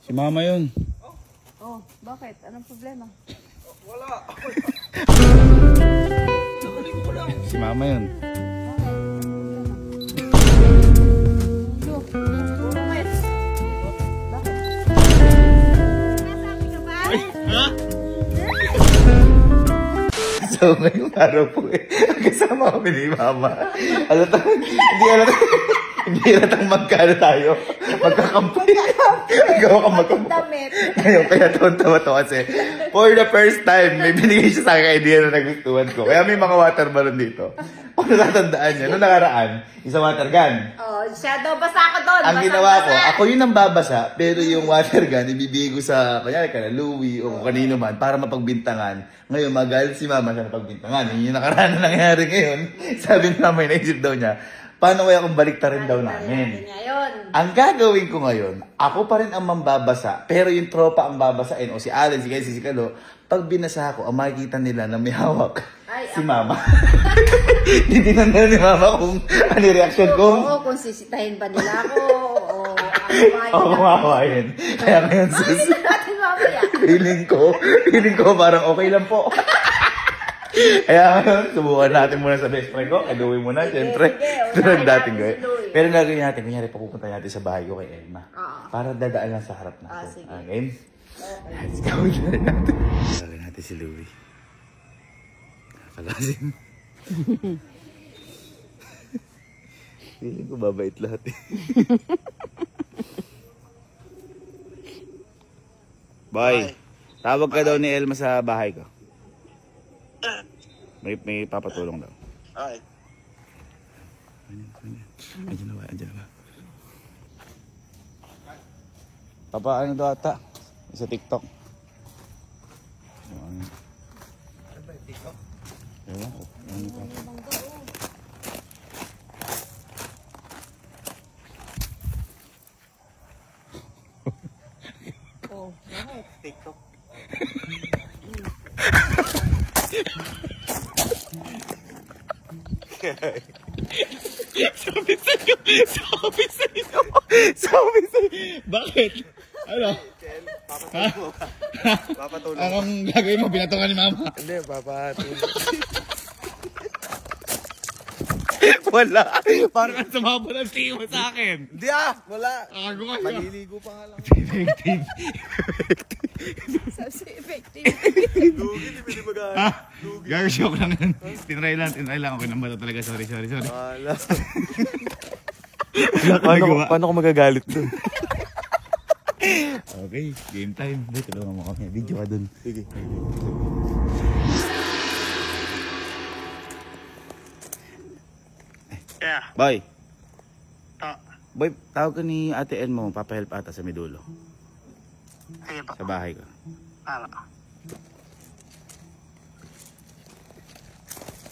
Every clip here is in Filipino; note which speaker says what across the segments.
Speaker 1: Si mama yun.
Speaker 2: Oh, bakit? Anong problema?
Speaker 3: Wala.
Speaker 1: Si mama yun. So ngayong araw po kasama kami ni mama. Hindi alatang magkano tayo. Magkakampay. Ngayon kaya tawa to kasi for the first time may binigay siya sa akin idea na nagustuhan ko. Kaya may mga water balloon dito. Kung natatandaan niya, noong nakaraan, isang water gun.
Speaker 2: Oh, shadow, basa ako doon.
Speaker 1: Ang ginawa ko, ako yung nambabasa, pero yung water gun, ibibigay ko sa, kanyari ka na, Louie, o kung kanino man, para mapagbintangan. Ngayon, magalit si mama sa napagbintangan. Yung nakaraan na nangyari ngayon, sabi ni mama, naisip daw niya, paano kaya kung baliktarin daw namin? Ang gagawin ko ngayon, ako pa rin ang mambabasa, pero yung tropa ang babasain, o si Allen, si Casey, si Kalo, pag binasa ako, ang makikita nila na may hawak si mama. Hindi na ni mama kung ano yung reaction ko.
Speaker 2: Oo, kung sisitahin ba nila ako,
Speaker 1: o kumawain. Kaya ngayon, feeling ko parang okay lang po. Kaya ngayon, subukan natin muna sa best friend ko. Kaduwi muna, syempre. Ito lang dating gawin. Pero nagawin natin, kunyari, papupunta natin sa bahay ko kay Elma. Para dadaan lang sa harap natin. Game? Let's go. Tawagin natin si Louie. Nakakalasin. Feeling ko babait lahat eh. Boy, tawag ka daw ni Elma sa bahay ko. May papatulong daw.
Speaker 3: Okay.
Speaker 1: Andiyan na ba? Papa, ano daw ata? Sa TikTok. Ano ba yung TikTok? Ewan ko. Ano pa?
Speaker 2: Oh, bakit?
Speaker 3: TikTok.
Speaker 1: Sabi sa'yo. Bakit? Ano?
Speaker 3: Papatulong.
Speaker 1: Anong gagawin mo? Binatungan ni mama?
Speaker 3: Hindi, papatulong.
Speaker 1: Wala. Parang ang sumabot ang tingin mo sa akin.
Speaker 3: Hindi wala.
Speaker 1: Akago ka siya.
Speaker 3: Maliligo pa nga lang.
Speaker 1: Effective.
Speaker 2: Sabi effective.
Speaker 3: Dugi, di pwede mag-aano.
Speaker 1: Ha? Gagawin ko lang yan. Tinry lang. Okay naman ito talaga. Sorry.
Speaker 3: Wala.
Speaker 1: Paano ko magagalit dun? Okay, game time. Dito tulungan mo kami. Video ka dun.
Speaker 3: Sige. Yeah.
Speaker 1: Boy. Boy, tawag ka ni Ate El mo. Papahelp ata sa Midulo.
Speaker 3: Sige pa.
Speaker 1: Sa bahay ko.
Speaker 3: Tama.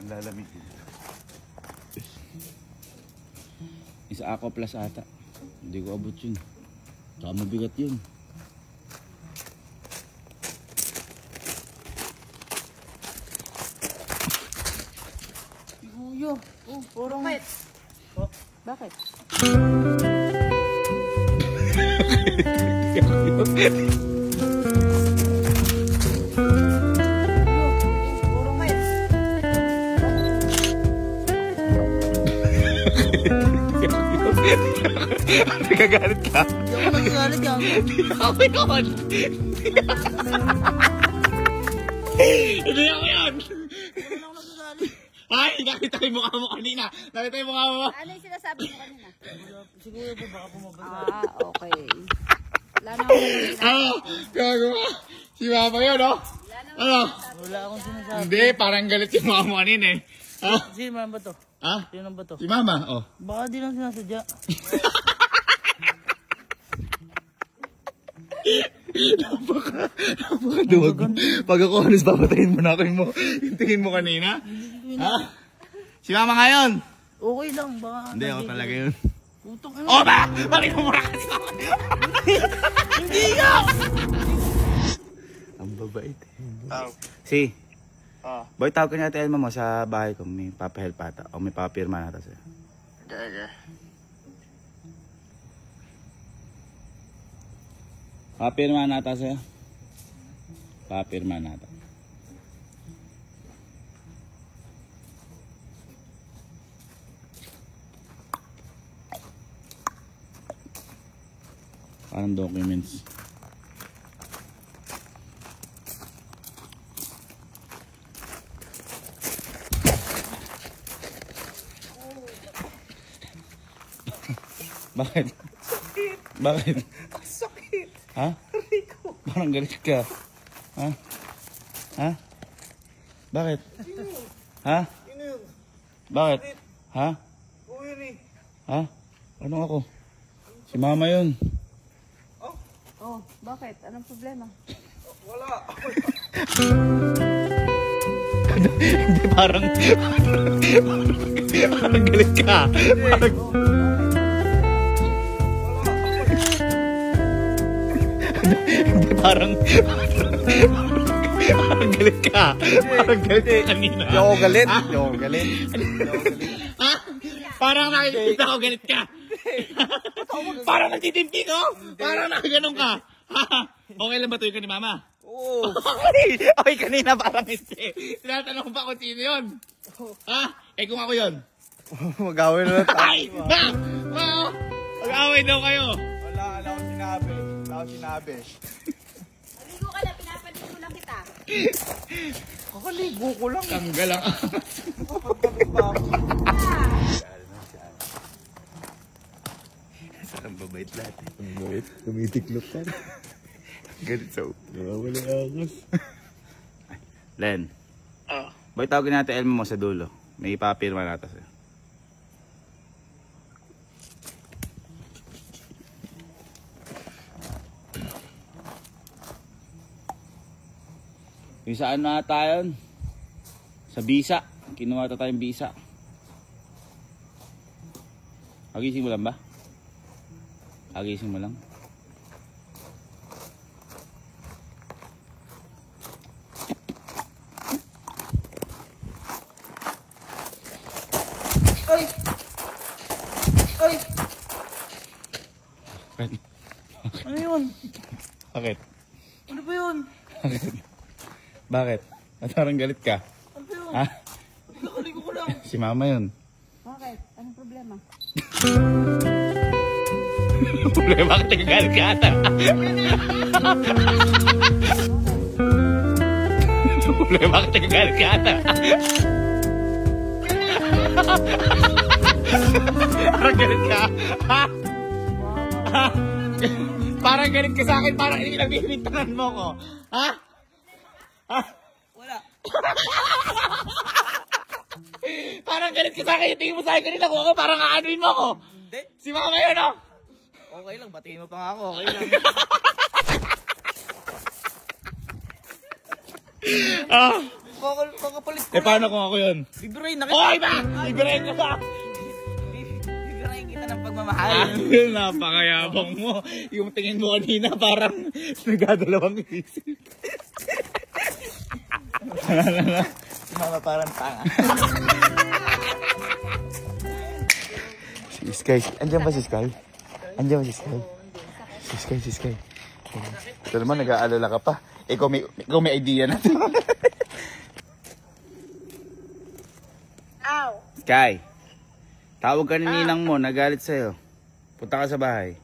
Speaker 1: Manlalamig. Isa ako plus ata. Hindi ko abot yun. Saka mabigat yun.
Speaker 2: Kuya, puro bakit? Oh, bakit?
Speaker 1: Nagagalit ka?
Speaker 2: Hindi ako nagagalit yan.
Speaker 1: Ako yun! Hindi ako yun!
Speaker 2: Hindi ako nagagalit.
Speaker 1: Ay, nakita yung mukha mo kanina. Nakita yung mukha mo.
Speaker 2: Ano yung sinasabi mo kanina?
Speaker 3: Siguro po baka pumabasa.
Speaker 2: Okay. Wala na ako
Speaker 1: Ano? Gago ka? Si mama yun, no? Ano?
Speaker 3: Wala akong sinasabi.
Speaker 1: Hindi, parang galit yung mukha mo kanina eh. Ha?
Speaker 3: Sino man ba to?
Speaker 1: Ha?
Speaker 3: Sino ba to?
Speaker 1: Si mama, oh.
Speaker 3: Baka di lang sinasadya.
Speaker 1: Napakaduwag. Pag ako honest, papatayin mo na ako yung tingin mo kanina. Ha? Si mama ngayon?
Speaker 3: Okay lang, baka...
Speaker 1: Hindi, ako talaga yun.
Speaker 3: Putok
Speaker 1: Oh, ba? Balik mo muna kasi ako.
Speaker 3: Hindi ka!
Speaker 1: Ang babait eh. Si, boy, tawag ka niya Ate Elma mo sa bahay ko. May papahelp ata. O may papirma na ata sa'yo. Papirma nata sa'yo. Papirma nata. Parang documents. Bakit? Bakit?
Speaker 3: Sakit.
Speaker 1: Ha?
Speaker 3: Rico.
Speaker 1: Parang galit ka. Ha? Ha? Bakit? Ha?
Speaker 3: Yun yun.
Speaker 1: Bakit? Ha?
Speaker 3: Oo yun eh.
Speaker 1: Ha? Ano ako? Si mama yun.
Speaker 2: Oh, bakit? Anong problema?
Speaker 3: Wala.
Speaker 1: Hindi parang... parang galit ka. Parang... Hindi parang... parang galit ka. Parang galit ka kanina.
Speaker 3: Hindi ako galit. Hindi ako galit.
Speaker 1: Ha? Parang nakikita ko galit ka. Parang nagtitimpi ko. Parang nakaganon ka. Okay lang ba tuloy ka ni mama?
Speaker 3: Oo.
Speaker 1: Okay, kanina parang hindi. Tinatanong pa kung sino yun. Ha? Eh kung ako yun.
Speaker 3: Mag-awin na tayo.
Speaker 1: Ay! Ba! Ba! Mag-away daw kayo.
Speaker 3: Wala akong sinabi. Wala akong sinabi.
Speaker 2: Aligo ka na, pinapaligo lang kita.
Speaker 3: Kakaligo ko lang.
Speaker 1: Tanggal ang
Speaker 3: Kapagkabit pa ako.
Speaker 1: Ang babait lahat.
Speaker 3: Ang bait. Tumitiklop ka.
Speaker 1: Galit sa
Speaker 3: Nawawala akos.
Speaker 1: Len. Bakit tawagin natin Elmo mo sa dulo? May ipapirma natin sa'yo. Yung saan na tayo? Sa bisa. Kinuha na tayong bisa. Agising mo lang ba? Agising mo lang?
Speaker 3: Ay! Ay! Ano yun?
Speaker 1: Bakit?
Speaker 3: Ano ba yun?
Speaker 1: Bakit? At parang galit ka?
Speaker 3: Ano ba yun?
Speaker 1: Ha?
Speaker 3: Kakaligo ko lang.
Speaker 1: Si mama yun.
Speaker 2: Bakit? Anong problema?
Speaker 1: Problema ka tagagal ka ata. Problema ka tagagal ka ata. Parang galit ka. Ha? Ha? Parang galit ka sa akin. Parang inagbibintangan mo ko. Ha? Ha?
Speaker 3: Wala.
Speaker 1: Parang galit ka sa akin. Yung tingin mo sa akin kanina ko ako. Parang aanuin mo ko.
Speaker 3: Hindi.
Speaker 1: Si mama yun, oh.
Speaker 3: Okay lang. Batiin mo pa nga ako. Okay lang.
Speaker 1: Ah.
Speaker 3: Kakapalit ko
Speaker 1: Eh, paano kung ako yun?
Speaker 3: Bibirahin na kita.
Speaker 1: Okay ba? Ibigay ka ba?
Speaker 3: Bibirahin kita ng pagmamahal.
Speaker 1: Napakayabang mo. Yung tingin mo kanina parang nagdadalawang isip.
Speaker 3: Si mama parang tanga.
Speaker 1: Si Sky. Andiyan ba si Sky? Andiyan ba si Sky? Si Sky. Ito naman, nag-aalala ka pa. Ikaw may idea na to.
Speaker 2: Ow!
Speaker 1: Sky, tawag ka ni ninang mo, nagalit sa'yo. Punta ka sa bahay.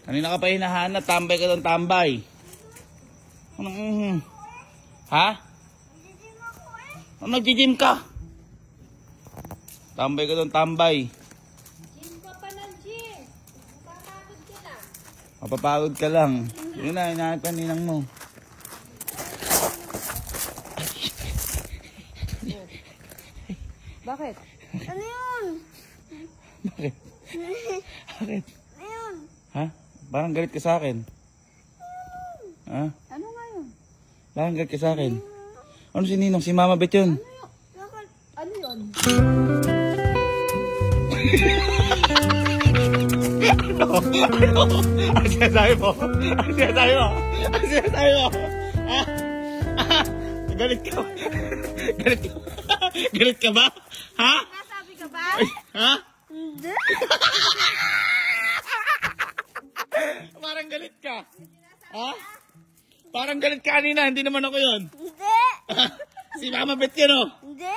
Speaker 1: Kanina ka pa hinahanap, tambay ka doon, tambay. Ha? Nag-gym ka? Tambay ka doon, tambay.
Speaker 2: Gym ka pa ng gym. Mapapagod ka na.
Speaker 1: Mapapagod ka lang. Yun na, hinahanap ka ninang mo.
Speaker 2: Bakit? Ano yun?
Speaker 1: Bakit? Bakit?
Speaker 2: Ano yun?
Speaker 1: Ha? Parang galit ka sa akin. Ha?
Speaker 2: Ano nga yun?
Speaker 1: Parang galit ka sa akin. Ano si Ninong? Si Mama Bet yun.
Speaker 2: Ano yun?
Speaker 1: Ano sinasabi mo? Ano sinasabi mo? Ano sinasabi mo? Ha? Ha? Galit ka ba? Galit ka ba? Galit ka ba? Ha?
Speaker 2: Nasabi ka ba?
Speaker 1: Ha?
Speaker 2: Hindi.
Speaker 1: Parang galit ka. Ha? Parang galit ka kanina, hindi naman ako yun.
Speaker 2: Hindi.
Speaker 1: Si Mama Bet yun, oh.
Speaker 2: Hindi.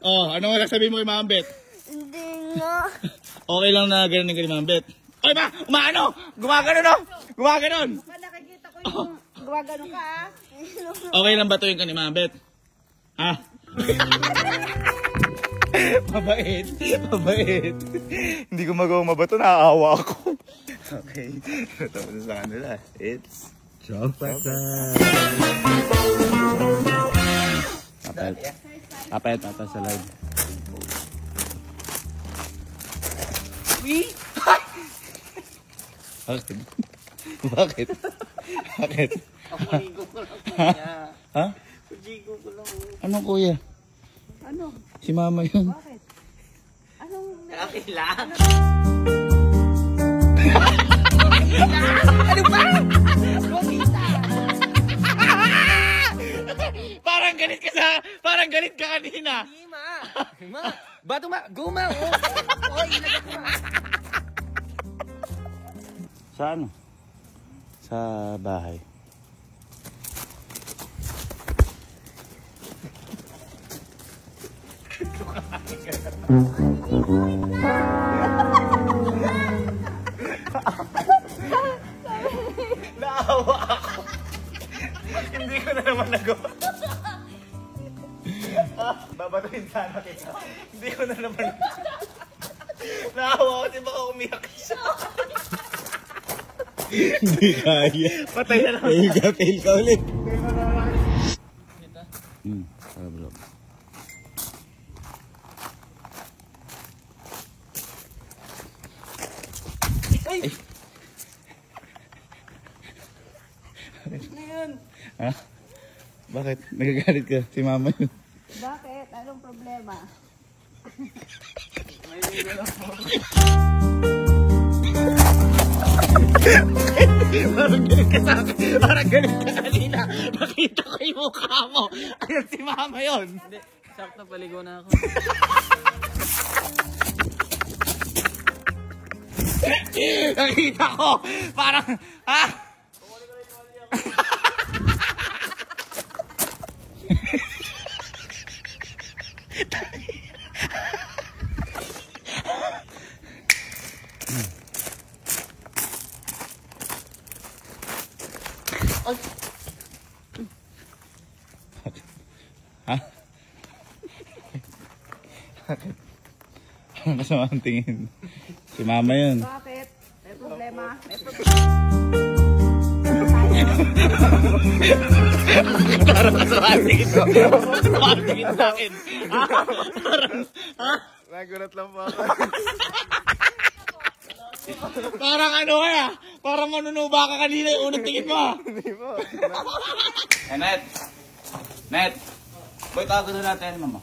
Speaker 1: Oh, ano wala sabihin mo kay Mama Bet?
Speaker 2: Hindi nga.
Speaker 1: Okay lang na ganun kay Mama Bet. Oy ba, umaano? Gumagano, no? Gumaganon.
Speaker 2: Pa nakikita ko yung gumagano ka ah.
Speaker 1: Okay lang ba ito yung kay Mama Bet? Ha? Mabait. Mabait. Hindi ko magawang mabato, naaawa ako. Okay. Tapos na sa kanila. It's Chocolate time. Papayat ata sa live. Bakit? Bakit? Bakit?
Speaker 3: Ako ligo ko lang kuya.
Speaker 1: Ha?
Speaker 3: Ligo ko lang.
Speaker 1: Ano kuya?
Speaker 2: Ano?
Speaker 1: Si Mama yun.
Speaker 2: Bakit? Anong...
Speaker 3: Okay lang.
Speaker 2: Ano ba? Bumita.
Speaker 1: Parang galit ka kanina.
Speaker 3: Hindi ma. Bato ma. Guma. Oh, ilagay ko ma.
Speaker 1: Sa ano? Sa bahay. Naawa ako. Hindi ko na naman nagawa. Babatuhin sana kita. Hindi ko na naman. Naawa ako, di baka umiyak siya. Hindi kaya. Patay na naman. Fail ka ulit. Para vlog. Ay!
Speaker 3: Ano yun?
Speaker 1: Ha? Bakit? Nagagalit ka? Si Mama yun.
Speaker 2: Bakit? Anong problema?
Speaker 1: Parang galit ka sa akin. Parang galit ka kanina. Nakita ko yung mukha mo. Ayun si Mama yun.
Speaker 3: Hindi. Sakto paligo na ako.
Speaker 1: Nakita ko. Parang, ha? Ha? Anong kasama ang tingin? Si Mama yun.
Speaker 2: Bakit? May problema? May
Speaker 1: Parang kasama ang tingin ko. Kasama ang tingin sa akin. Parang, ha?
Speaker 3: Nagulat lang po ako.
Speaker 1: Parang ano kaya? Parang manunuba ka kanina yung unang tingin mo.
Speaker 3: Hindi po.
Speaker 1: Net! Net! Boy, tago na natin, Mama.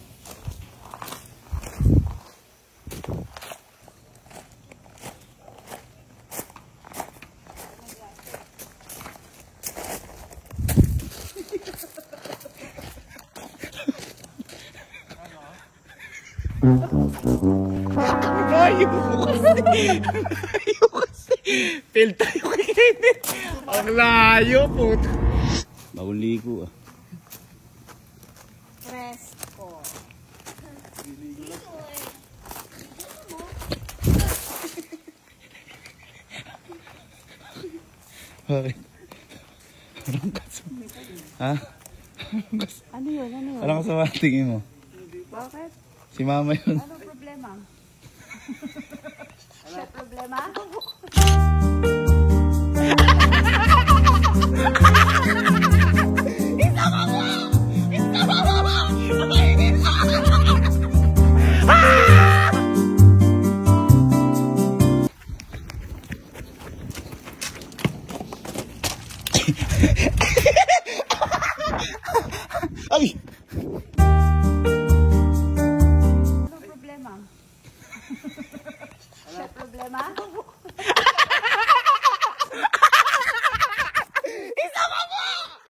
Speaker 1: Layo kasi. Layo kasi. Fail tayo kay Kenneth. Ang layo po. Bawal ligo ah.
Speaker 2: Presko.
Speaker 1: Bakit? Parang kasama. Ha?
Speaker 2: Ano yun? Ano yun?
Speaker 1: Parang kasama ang tingin mo.
Speaker 2: Bakit?
Speaker 1: Si Mama yun.
Speaker 2: Anong problema? Siya problema?
Speaker 1: Isa ka mo!